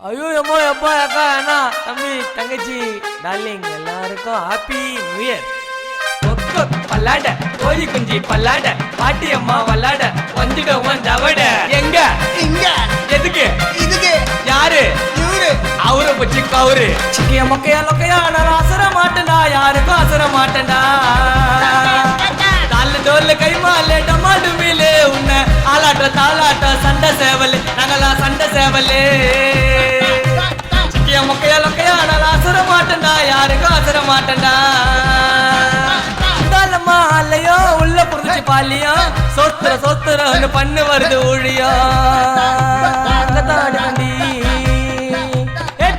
ஐயோ அம்மா அப்பா அக்கா அண்ணா தம்பி தங்கச்சி டார்லிங் எல்லாருக்கும் ஹாப்பி நியூ இயர். பல்லாட கோழி குஞ்சி பல்லாட பாட்டி அம்மா வல்லாட வந்துடுவோம் தவட. எங்க இங்க எதுக்கு இதுக்கு யாரு இவரு அவரை பற்றி கவுரு சிக்கிய மொக்கையா லொக்கையா நான் அசர மாட்டேன்டா, யாருக்கும் அசர மாட்டேன்டா. தாள் டோல்ல கைமாலே டமாடு மீலே உன்னை ஆளாட்ட தாளாட்ட சண்டை சேவல் நாங்களாம் சண்டை சேவலே. சிக்கிய மொக்கையா லொக்கையா நான் அசர மாட்டேன்டா, யாருக்கும் அசர மாட்டேன்டா. அல்லையோ உள்ள புரிஞ்சு பாலியம் சொத்துற சொத்துற பண்ணு வருது ஊழியம்.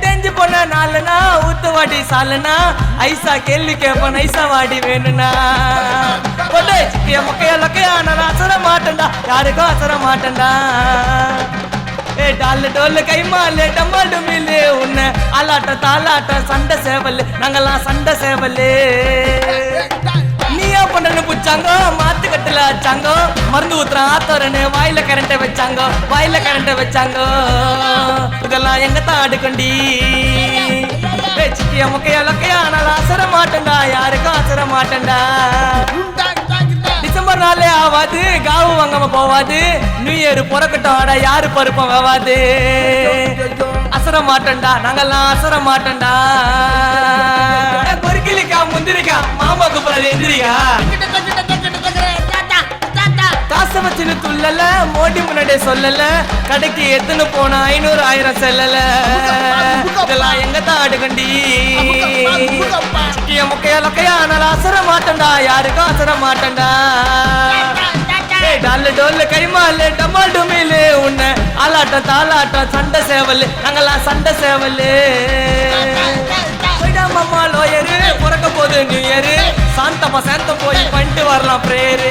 தெரிஞ்சு போன நாலுனா ஊத்து வாடி சாலுனா ஐசா கேள்வி கேப்பன் ஐசா வாடி வேணும்னா. சிக்கிய மொக்கையா லொக்கையா நான் அசர மாட்டேன்டா, யாருக்கும் அசர மாட்டேன்டா. டால் டோல் கைமாலே டம்மாடு மீலே உன்னை ஆளாட்ட தாளாட்ட சண்டை சேவல் நாங்கெல்லாம் சண்டை சேவல். நீயா பண்ணு புச்சாங்க மாத்து கட்டுல ஆச்சாங்க மருந்து ஊத்துறான் ஆத்தோரனு வாயில கரண்ட வச்சாங்க வாயில கரண்ட வச்சாங்க. இதெல்லாம் எங்க தான் அடுக்கண்டி சிக்கிய முக்கையா லொக்கையா நான் அசர மாட்டேன்டா, யாருக்கும் அசர மாட்டேன்டா. டிசம்பர் நாளே ஆவாது காவு வாங்காம போவாது, நியூ இயர் பிறக்கட்டும் ஆடா யாரு பருப்பம் வேவாது. அசர மாட்டேன்டா நாங்கெல்லாம் அசர மாட்டேன்டா. பொறுக்கிலிக்கா முந்திரிக்கா மாமா கூப்பிடாது எந்திரிக்கா. காசை வச்சுன்னு துள்ளல மோடி முன்னாடியே சொல்லல கடைக்கு எத்தனை போனா 500 1000 செல்லல. இதெல்லாம் எங்க தான் அடுக்கண்டி சிக்கிய முக்கையா லொக்கையா நான் அசர மாட்டேன்டா, யாருக்கும் அசர மாட்டேன்டா. டால் டோல் கைமாலே டமால் டுமிலே உன்னை ஆளாட்ட தாளாட்ட சண்டை சேவல் நாங்கெல்லாம் சண்டை சேவல். மாமா லோயரு பிறக்க போது நியூ இயரு சாந்தமா சாந்தம் போய் பண்ணிட்டு வரலாம் பிரேயரு.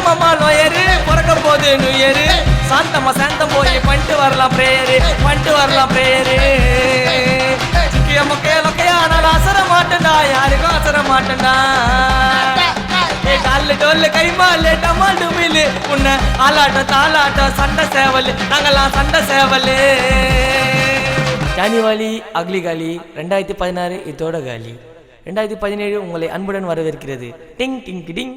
மாமா லோயரு பிறக்க போது நியூ இயரு சாந்தமா சாந்தம் போய் பண்ணிட்டு வரலாம் பிரேயரு பண்ணிட்டு வரலாம் பிரேயரு. சிக்கிய முக்கையா லொக்கையா நான் அசர மாட்டேன்டா, யாருக்கும் அசர மாட்டேன்டா. டால் டோல் கைமாலே டமால் டுமிலே உன்னை ஆளாட்ட தாளாட்ட சண்டை சேவல் நாங்கெல்லாம் சண்டை சேவல். ஜானிவாலி அக்லி காலி 2016 இதோட காலி. 2017 உங்களை அன்புடன் வரவேற்கிறது. டிங் டிங் டிங்.